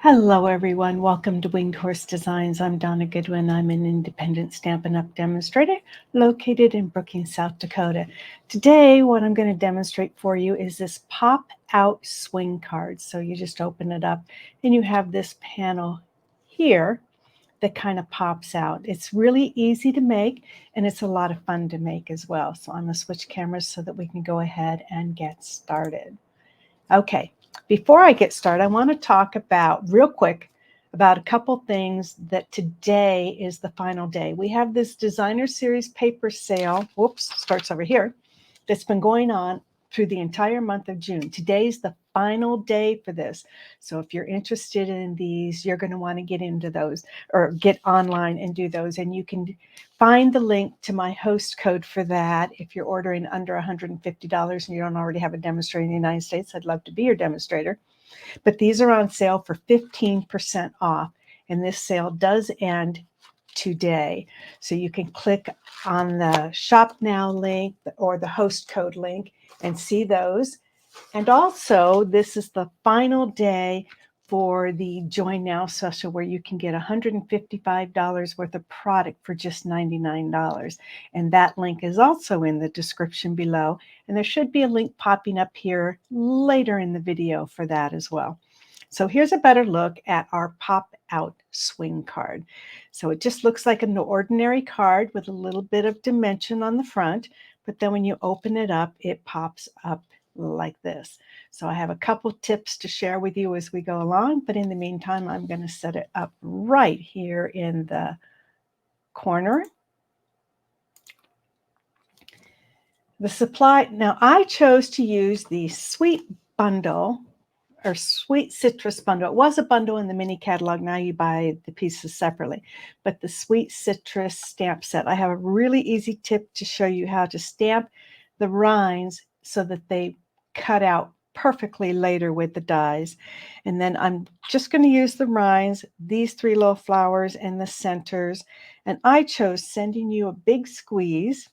Hello, everyone. Welcome to Winged Horse Designs. I'm Donna Goodwin. I'm an independent Stampin' Up! Demonstrator located in Brookings, South Dakota. Today, what I'm going to demonstrate for you is this pop-out swing card. So you just open it up and you have this panel here that kind of pops out. It's really easy to make and it's a lot of fun to make as well. So I'm going to switch cameras so that we can go ahead and get started. Okay, before I get started, I want to talk real quick about a couple things that today is the final day. We have this designer series paper sale, starts over here, that's been going on through the entire month of June. Today's the final day for this. So if you're interested in these, you're going to want to get into those or get online and do those. And you can find the link to my host code for that. If you're ordering under $150 and you don't already have a demonstrator in the United States, I'd love to be your demonstrator. But these are on sale for 15% off. And this sale does end today. So you can click on the Shop Now link or the host code link and see those. And also, this is the final day for the Join Now special where you can get $155 worth of product for just $99. And that link is also in the description below. And there should be a link popping up here later in the video for that as well. So here's a better look at our pop-out swing card. So it just looks like an ordinary card with a little bit of dimension on the front, but then when you open it up, it pops up like this. So I have a couple tips to share with you as we go along, but in the meantime, I'm going to set it up right here in the corner. The supply, now I chose to use the Sweet Bundle or Sweet Citrus Bundle. It was a bundle in the mini catalog. Now you buy the pieces separately. But the Sweet Citrus stamp set. I have a really easy tip to show you how to stamp the rinds so that they cut out perfectly later with the dies. And then I'm just going to use the rinds, these three little flowers and the centers. And I chose Sending You a Big Squeeze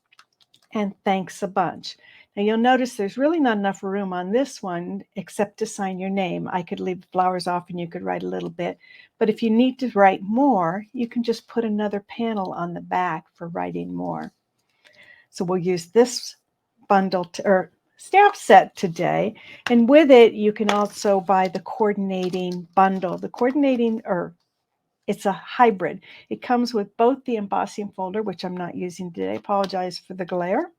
and Thanks a Bunch. Now you'll notice there's really not enough room on this one except to sign your name. I could leave the flowers off and you could write a little bit, but if you need to write more, you can just put another panel on the back for writing more. So we'll use this bundle or stamp set today, and with it you can also buy the coordinating bundle. The coordinating, or it's a hybrid. It comes with both the embossing folder, which I'm not using today. I apologize for the glare.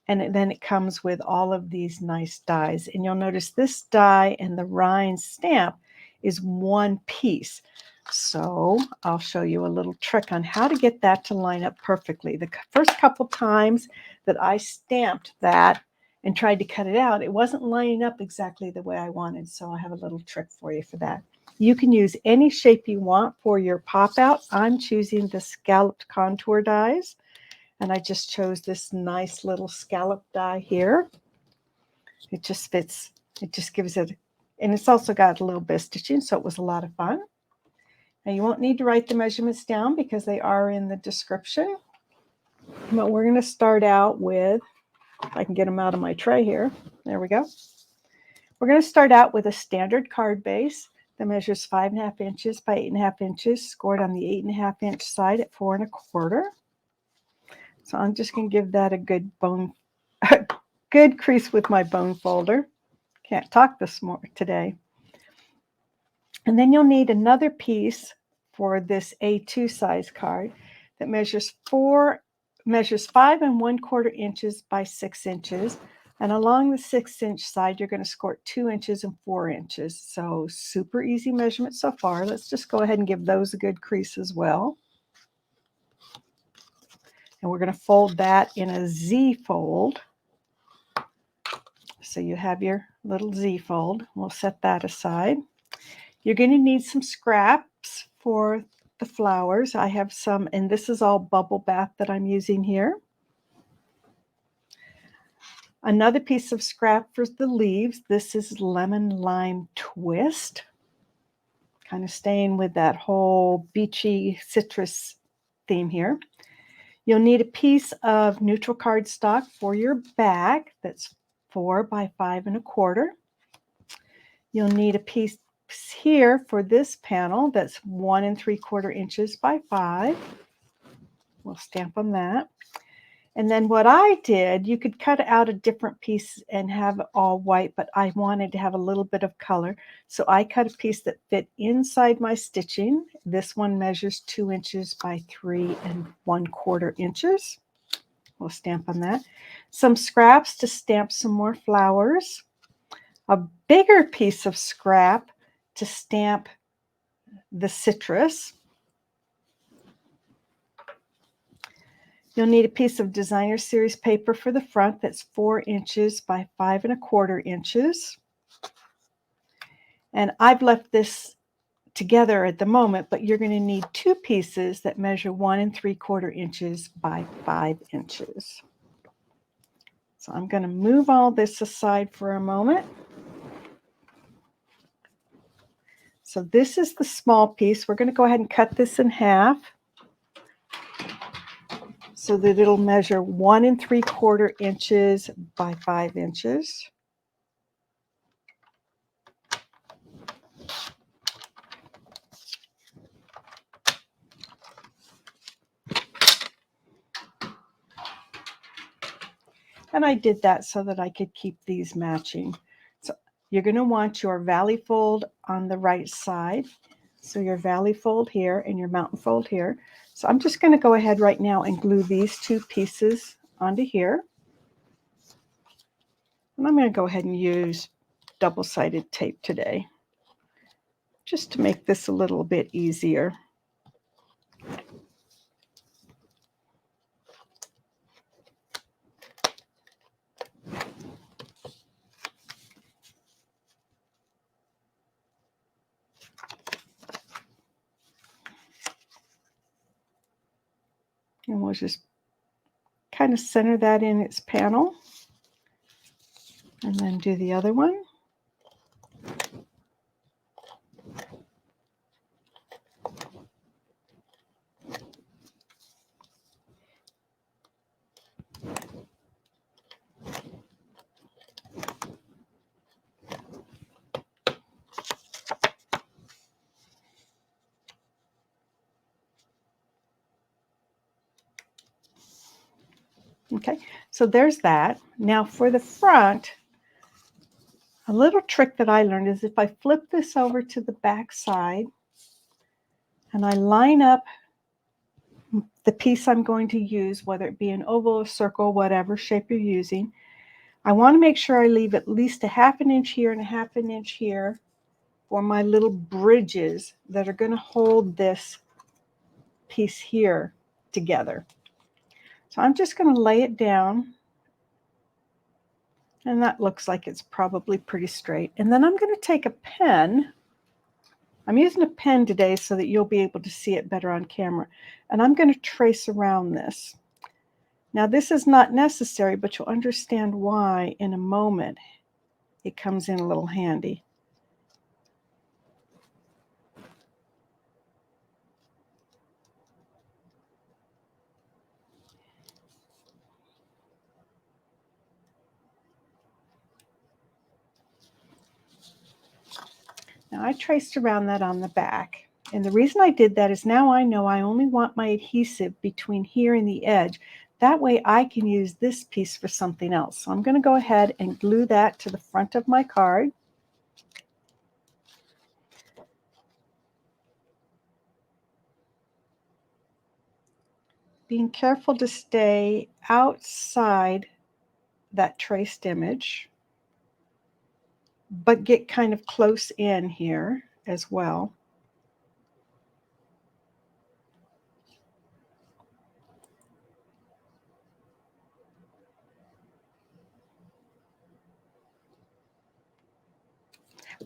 And then it comes with all of these nice dies. And you'll notice this die and the rind stamp is one piece. So I'll show you a little trick on how to get that to line up perfectly. The first couple times that I stamped that and tried to cut it out, it wasn't lining up exactly the way I wanted. So I have a little trick for you for that. You can use any shape you want for your pop out. I'm choosing the scalloped contour dies. And I just chose this nice little scallop die here. It just fits, it just gives it, and it's also got a little bit of stitching, so it was a lot of fun. Now you won't need to write the measurements down because they are in the description. But we're going to start out with, if I can get them out of my tray here. There we go. We're going to start out with a standard card base that measures 5.5 inches by 8.5 inches, scored on the 8.5 inch side at 4 1/4. So I'm just going to give that a good good crease with my bone folder. Can't talk this more today. And then you'll need another piece for this A2 size card that measures 5 1/4 inches by 6 inches. And along the 6 inch side, you're going to score 2 inches and 4 inches. So super easy measurement so far. Let's just go ahead and give those a good crease as well. And we're going to fold that in a Z fold. So you have your little Z fold. We'll set that aside. You're going to need some scraps for the flowers. I have some, and this is all bubble bath that I'm using here. Another piece of scrap for the leaves. This is lemon lime twist. Kind of staying with that whole beachy citrus theme here. You'll need a piece of neutral cardstock for your back that's 4 by 5 1/4. You'll need a piece here for this panel that's 1 3/4 inches by 5. We'll stamp on that. And then what I did, you could cut out a different piece and have it all white, but I wanted to have a little bit of color. So I cut a piece that fit inside my stitching. This one measures 2 inches by 3 1/4 inches. We'll stamp on that. Some scraps to stamp some more flowers. A bigger piece of scrap to stamp the citrus. You'll need a piece of designer series paper for the front that's 4 inches by 5 1/4 inches. And I've left this together at the moment, but you're going to need 2 pieces that measure 1 3/4 inches by 5 inches. So I'm going to move all this aside for a moment. So this is the small piece. We're going to go ahead and cut this in half so that it'll measure 1 3/4 inches by 5 inches. And I did that so that I could keep these matching. So you're going to want your valley fold on the right side. So your valley fold here and your mountain fold here. So I'm just going to go ahead right now and glue these 2 pieces onto here. And I'm going to go ahead and use double-sided tape today, just to make this a little bit easier. And we'll just kind of center that in its panel. And then do the other one. Okay, so there's that. Now for the front, a little trick that I learned is if I flip this over to the back side and I line up the piece I'm going to use, whether it be an oval or circle, whatever shape you're using, I want to make sure I leave at least a 1/2 inch here and a 1/2 inch here for my little bridges that are going to hold this piece here together. So I'm just going to lay it down, and that looks like it's probably pretty straight. And then I'm going to take a pen. I'm using a pen today so that you'll be able to see it better on camera. And I'm going to trace around this. Now this is not necessary, but you'll understand why in a moment. It comes in a little handy. Now I traced around that on the back. And the reason I did that is now I know I only want my adhesive between here and the edge. That way I can use this piece for something else. So I'm going to go ahead and glue that to the front of my card. Being careful to stay outside that traced image, but get kind of close in here as well.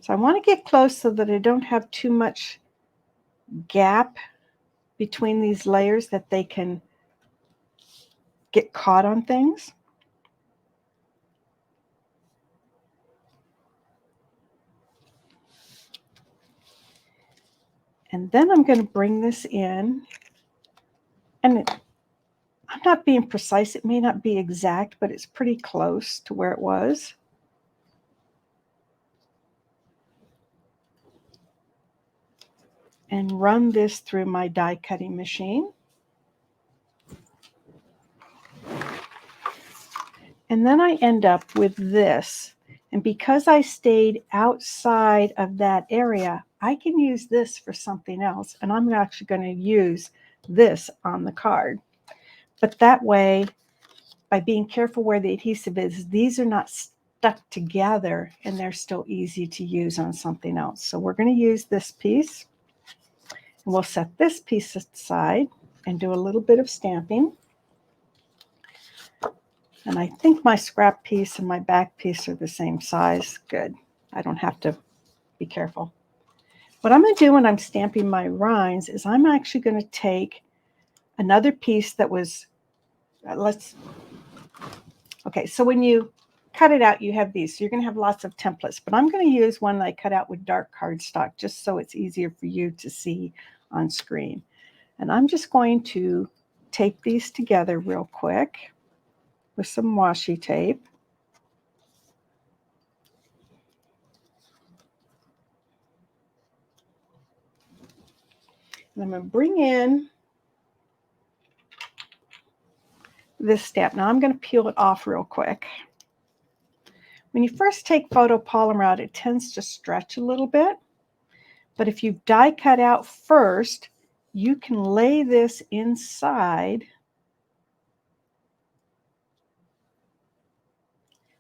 So I want to get close so that I don't have too much gap between these layers that they can get caught on things. And then I'm going to bring this in, and I'm not being precise. It may not be exact, but it's pretty close to where it was. and run this through my die cutting machine. And then I end up with this. And because I stayed outside of that area, I can use this for something else. And I'm actually going to use this on the card. But that way, by being careful where the adhesive is, these are not stuck together and they're still easy to use on something else. So we're going to use this piece. And we'll set this piece aside and do a little bit of stamping. And I think my scrap piece and my back piece are the same size. Good. I don't have to be careful. What I'm going to do when I'm stamping my rinds is I'm actually going to take another piece that was, okay, so when you cut it out, you have these. So you're going to have lots of templates. But I'm going to use one that I cut out with dark cardstock just so it's easier for you to see on screen. And I'm just going to tape these together real quick with some washi tape. And I'm going to bring in this stamp. Now I'm going to peel it off real quick. When you first take photopolymer out, it tends to stretch a little bit. But if you die cut out first, you can lay this inside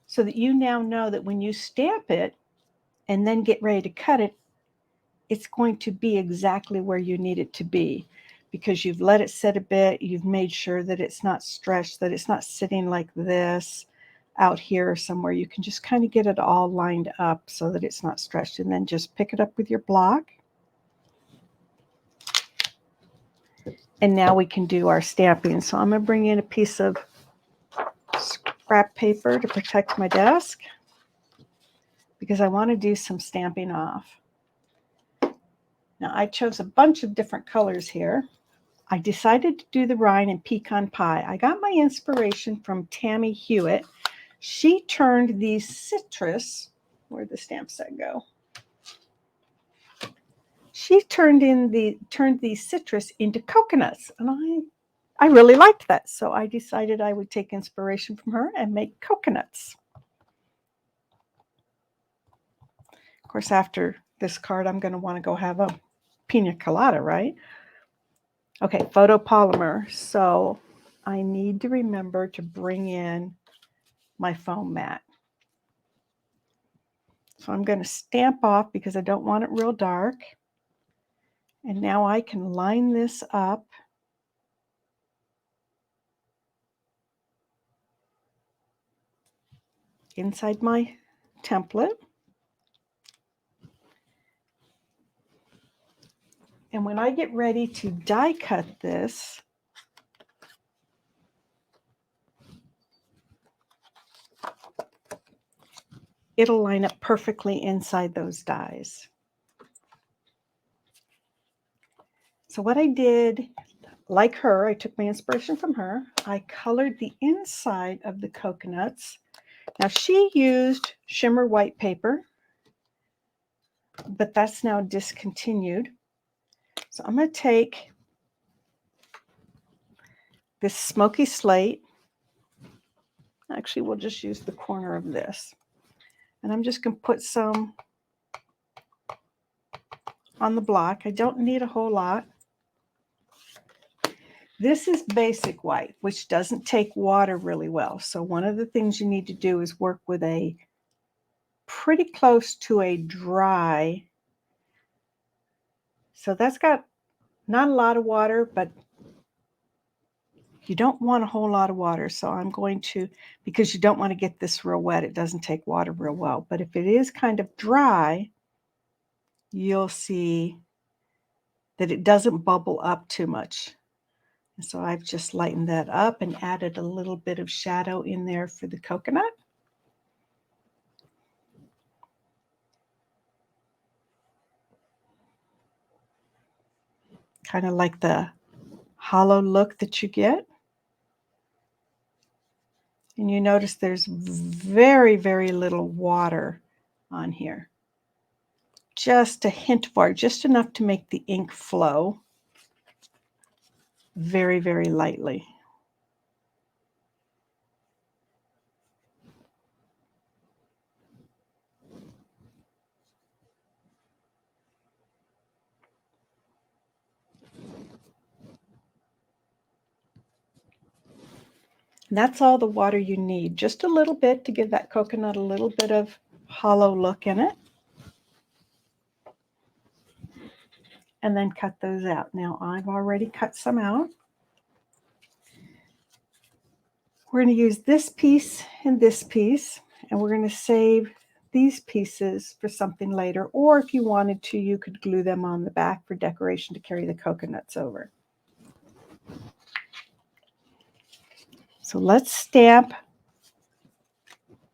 so that you now know that when you stamp it and then get ready to cut it, it's going to be exactly where you need it to be because you've let it sit a bit, you've made sure that it's not stretched, that it's not sitting like this out here or somewhere. You can just kind of get it all lined up so that it's not stretched, and then just pick it up with your block. And now we can do our stamping. So I'm going to bring in a piece of scrap paper to protect my desk because I want to do some stamping off. Now I chose a bunch of different colors here. I decided to do the rind in pecan pie. I got my inspiration from Tami Hewlett. She turned these citrus, where'd the stamp set go? She turned these citrus into coconuts, and I really liked that. So I decided I would take inspiration from her and make coconuts. Of course, after this card, I'm going to want to go have a pina colada, right? Okay, photopolymer. So I need to remember to bring in my foam mat. So I'm going to stamp off because I don't want it real dark. And now I can line this up inside my template. And when I get ready to die cut this, it'll line up perfectly inside those dies. So what I did, like her, I took my inspiration from her. I colored the inside of the coconuts. Now she used shimmer white paper, but that's now discontinued. So I'm going to take this smoky slate. Actually, we'll just use the corner of this. And I'm just going to put some on the block. I don't need a whole lot. This is basic white, which doesn't take water really well. So one of the things you need to do is work with a pretty close to a dry. So that's got not a lot of water, but you don't want a whole lot of water. So I'm going to, because you don't want to get this real wet, it doesn't take water real well. But if it is kind of dry, you'll see that it doesn't bubble up too much. And so I've just lightened that up and added a little bit of shadow in there for the coconut. Kind of like the hollow look that you get. And you notice there's very, very little water on here. just a hint of water, just enough to make the ink flow very, very lightly. And that's all the water you need, just a little bit to give that coconut a little bit of hollow look in it. And then cut those out. Now I've already cut some out. We're going to use this piece and this piece, and we're going to save these pieces for something later, or if you wanted to, you could glue them on the back for decoration to carry the coconuts over. So let's stamp.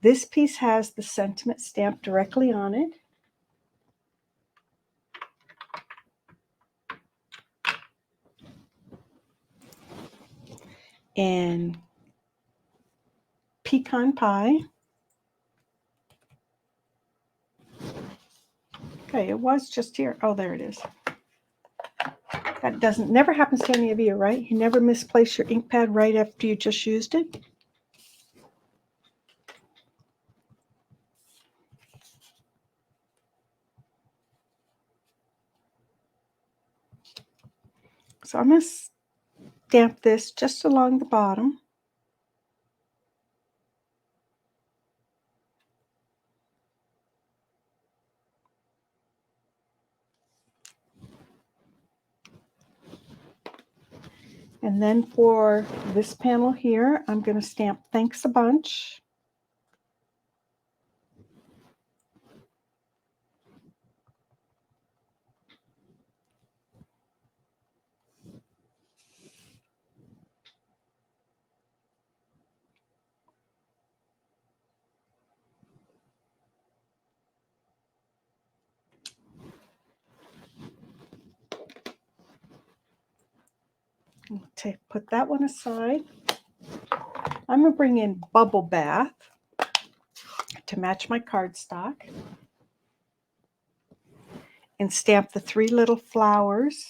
This piece has the sentiment stamped directly on it. And pecan pie. Okay, it was just here. Oh, there it is. That never happens to any of you, right? You never misplace your ink pad right after you just used it. So I'm going to stamp this just along the bottom. And then for this panel here, I'm going to stamp "Thanks a bunch." Put that one aside. I'm going to bring in Bubble Bath to match my cardstock and stamp the 3 little flowers.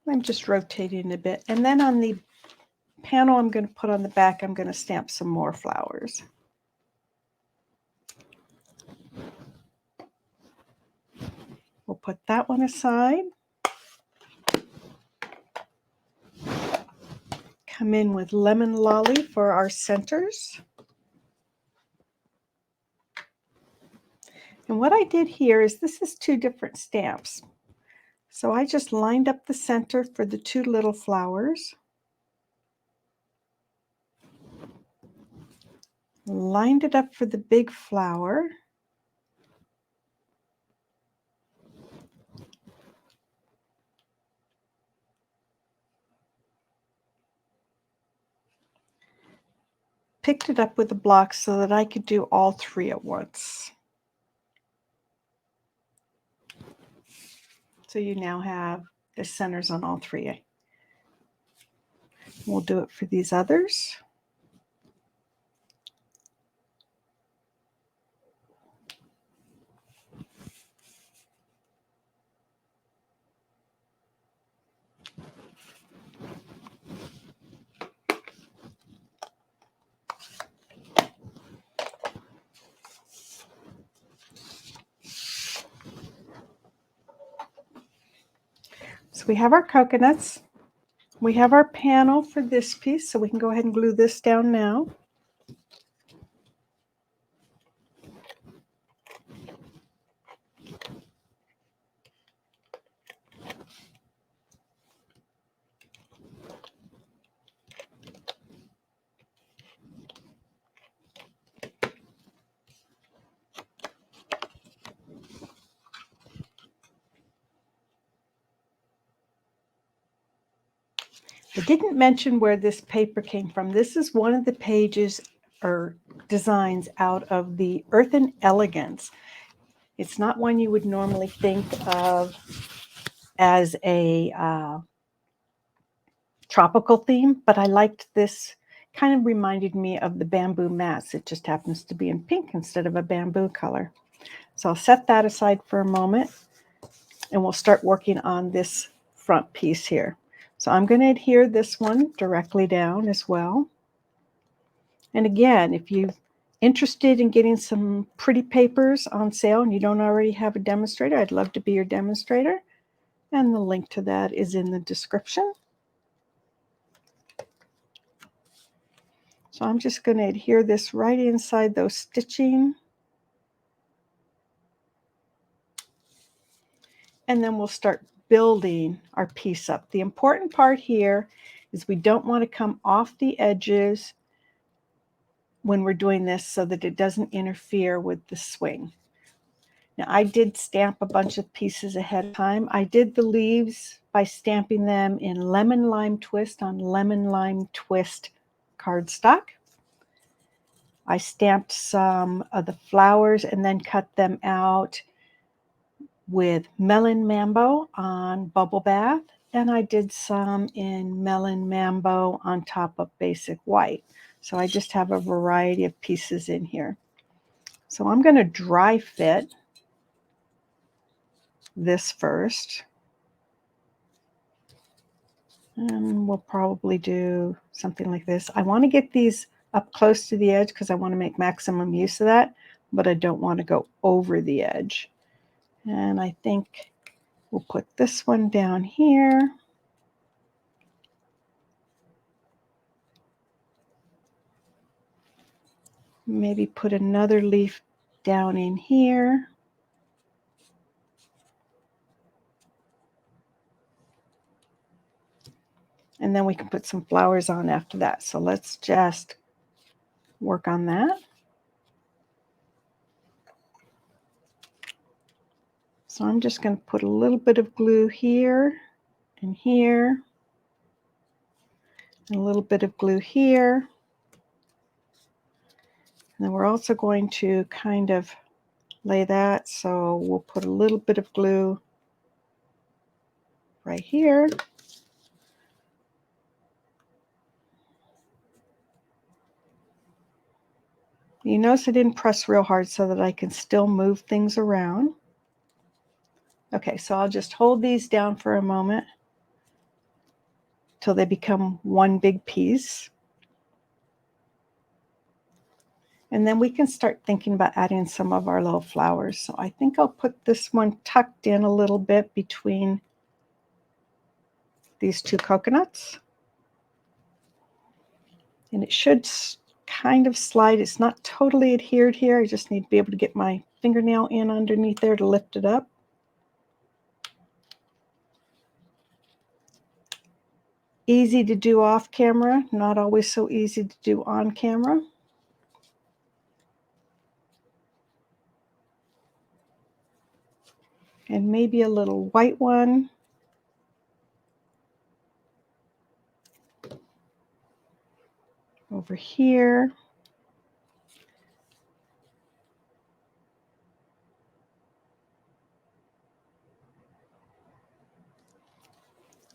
I'm just rotating a bit. And then on the panel I'm going to put on the back, I'm going to stamp some more flowers. We'll put that one aside. Come in with Lemon Lolly for our centers. And what I did here is, this is 2 different stamps. So I just lined up the center for the 2 little flowers. Lined it up for the big flower. Picked it up with a block so that I could do all 3 at once. So you now have the centers on all 3. We'll do it for these others. So we have our coconuts. We have our panel for this piece, so we can go ahead and glue this down now. I didn't mention where this paper came from. This is one of the pages or designs out of the Earthen Elegance. It's not one you would normally think of as a tropical theme, but I liked this kind of reminded me of the bamboo mats. It just happens to be in pink instead of a bamboo color. So I'll set that aside for a moment, and we'll start working on this front piece here. So I'm going to adhere this one directly down as well. And again, if you're interested in getting some pretty papers on sale and you don't already have a demonstrator, I'd love to be your demonstrator. And the link to that is in the description. So I'm just going to adhere this right inside those stitching. And then we'll start building our piece up. The important part here is we don't want to come off the edges when we're doing this so that it doesn't interfere with the swing. Now I did stamp a bunch of pieces ahead of time. I did the leaves by stamping them in lemon lime twist on lemon lime twist cardstock. I stamped some of the flowers and then cut them out with Melon Mambo on Bubble Bath, and I did some in Melon Mambo on top of Basic White. So I just have a variety of pieces in here. So I'm going to dry fit this first. And we'll probably do something like this. I want to get these up close to the edge because I want to make maximum use of that, but I don't want to go over the edge. And I think we'll put this one down here. Maybe put another leaf down in here. And then we can put some flowers on after that. So let's just work on that. So I'm just going to put a little bit of glue here and here, and a little bit of glue here. And then we're also going to kind of lay that. So we'll put a little bit of glue right here. You notice I didn't press real hard so that I can still move things around. Okay, so I'll just hold these down for a moment till they become one big piece. And then we can start thinking about adding some of our little flowers. So I think I'll put this one tucked in a little bit between these two coconuts. And it should kind of slide. It's not totally adhered here. I just need to be able to get my fingernail in underneath there to lift it up. Easy to do off camera, not always so easy to do on camera. And maybe a little white one. Over here.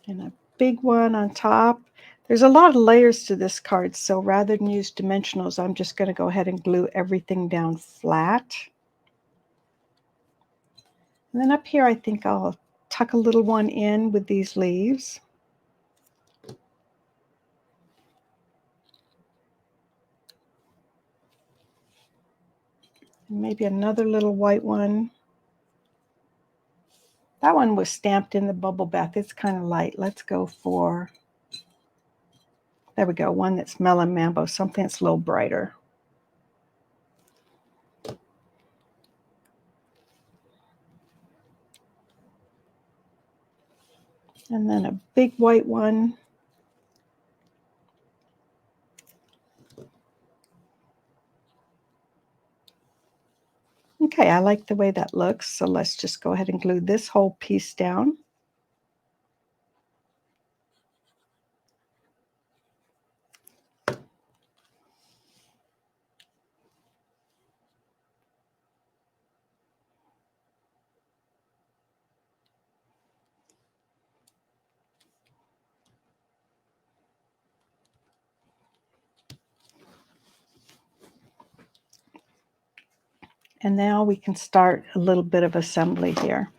And a big one on top. There's a lot of layers to this card, so rather than use dimensionals, I'm just going to go ahead and glue everything down flat. And then up here, I think I'll tuck a little one in with these leaves. And maybe another little white one. That one was stamped in the bubble bath. It's kind of light. Let's go for, there we go, one that's Melon Mambo, something that's a little brighter. And then a big white one. Okay, I like the way that looks, so let's just go ahead and glue this whole piece down. And now we can start a little bit of assembly here.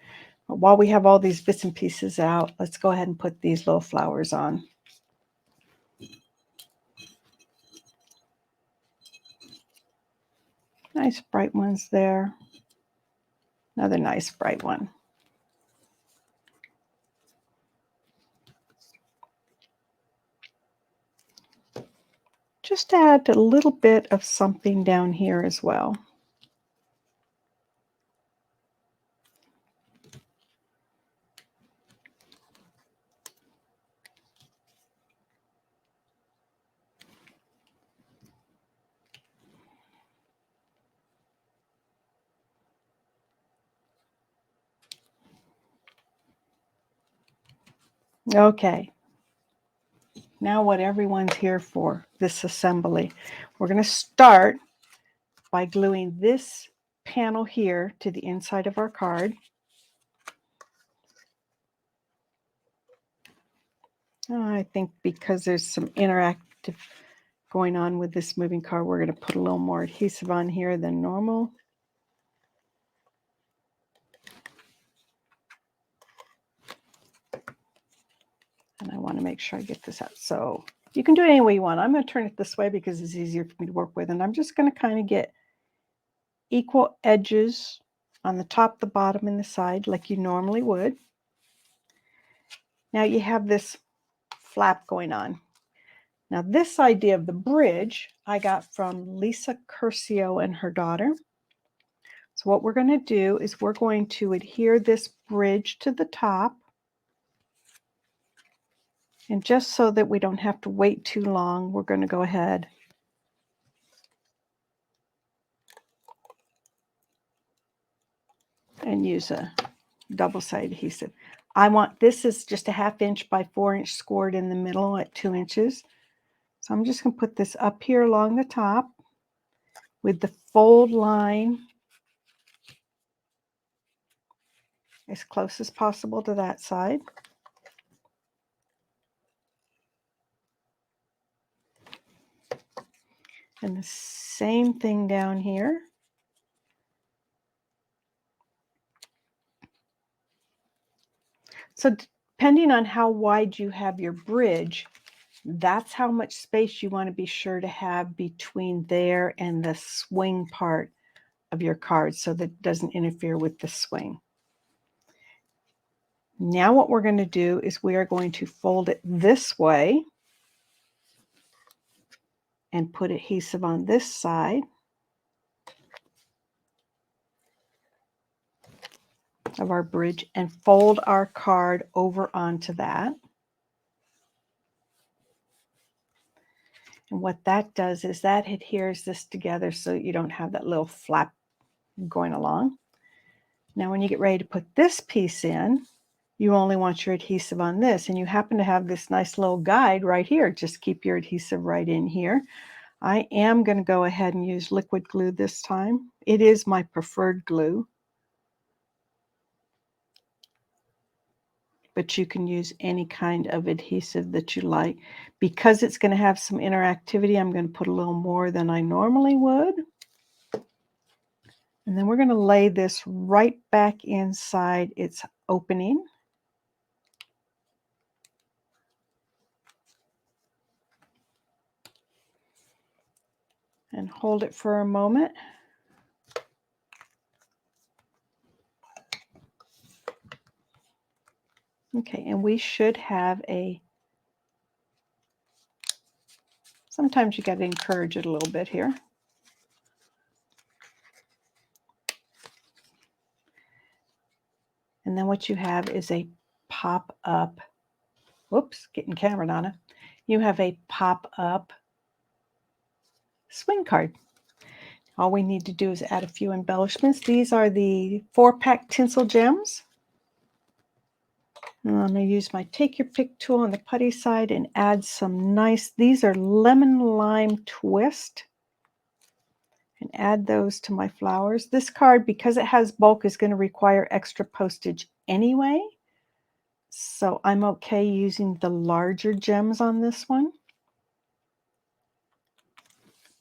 But while we have all these bits and pieces out, let's go ahead and put these little flowers on. Nice bright ones there. Another nice bright one. Just add a little bit of something down here as well. Okay. Now what everyone's here for, this assembly. We're going to start by gluing this panel here to the inside of our card. I think because there's some interactive going on with this moving card, we're going to put a little more adhesive on here than normal. And I want to make sure I get this out. So you can do it any way you want. I'm going to turn it this way because it's easier for me to work with. And I'm just going to kind of get equal edges on the top, the bottom, and the side like you normally would. Now you have this flap going on. Now this idea of the bridge I got from Lisa Curcio and her daughter. So what we're going to do is we're going to adhere this bridge to the top. And just so that we don't have to wait too long, we're going to go ahead and use a double-sided adhesive. I want, this is just a 1/2 inch by 4 inch scored in the middle at 2 inches. So I'm just going to put this up here along the top with the fold line as close as possible to that side. And the same thing down here. So depending on how wide you have your bridge, that's how much space you want to be sure to have between there and the swing part of your card so that it doesn't interfere with the swing. Now what we're going to do is we are going to fold it this way and put adhesive on this side of our bridge and fold our card over onto that. And what that does is that adheres this together so you don't have that little flap going along. Now when you get ready to put this piece in, you only want your adhesive on this, and you happen to have this nice little guide right here. Just keep your adhesive right in here. I am going to go ahead and use liquid glue this time. It is my preferred glue, but you can use any kind of adhesive that you like. Because it's going to have some interactivity, I'm going to put a little more than I normally would. And then we're going to lay this right back inside its opening. And hold it for a moment. Okay, and we should have a, sometimes you got to encourage it a little bit here. And then what you have is a pop-up, whoops, getting camera on it. You have a pop-up swing card. All we need to do is add a few embellishments. These are the 4-pack tinsel gems. And I'm going to use my take your pick tool on the putty side and add some nice, these are lemon lime twist. And add those to my flowers. This card, because it has bulk, is going to require extra postage anyway. So I'm okay using the larger gems on this one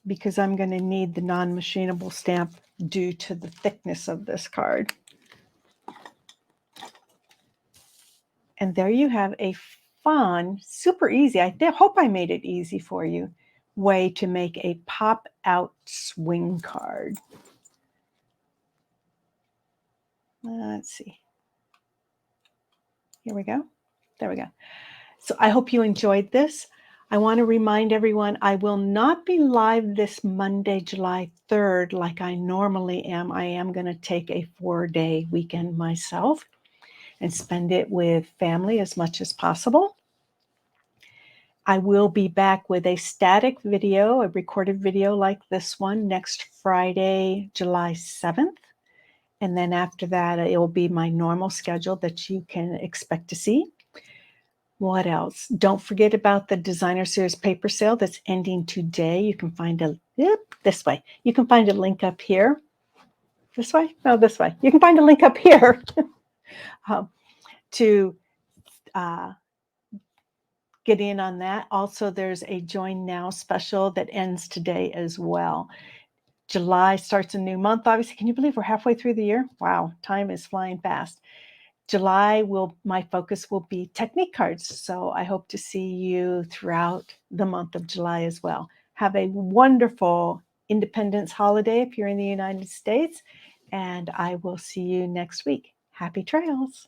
because I'm going to need the non-machinable stamp due to the thickness of this card. And there you have a fun, super easy, I hope I made it easy for you, way to make a pop-out swing card. Let's see. Here we go. There we go. So I hope you enjoyed this. I want to remind everyone I will not be live this Monday, July 3rd, like I normally am. I am going to take a 4-day weekend myself and spend it with family as much as possible. I will be back with a static video, a recorded video like this one, next Friday, July 7th. And then after that, it will be my normal schedule that you can expect to see. What else? Don't forget about the Designer Series paper sale that's ending today. You can find this way. You can find a link up here. This way? No, this way. You can find a link up here to get in on that. Also, there's a Join Now special that ends today as well. July starts a new month, obviously. Can you believe we're halfway through the year? Wow, time is flying fast. July my focus will be technique cards. So I hope to see you throughout the month of July as well. Have a wonderful Independence holiday if you're in the United States, and I will see you next week. Happy trails.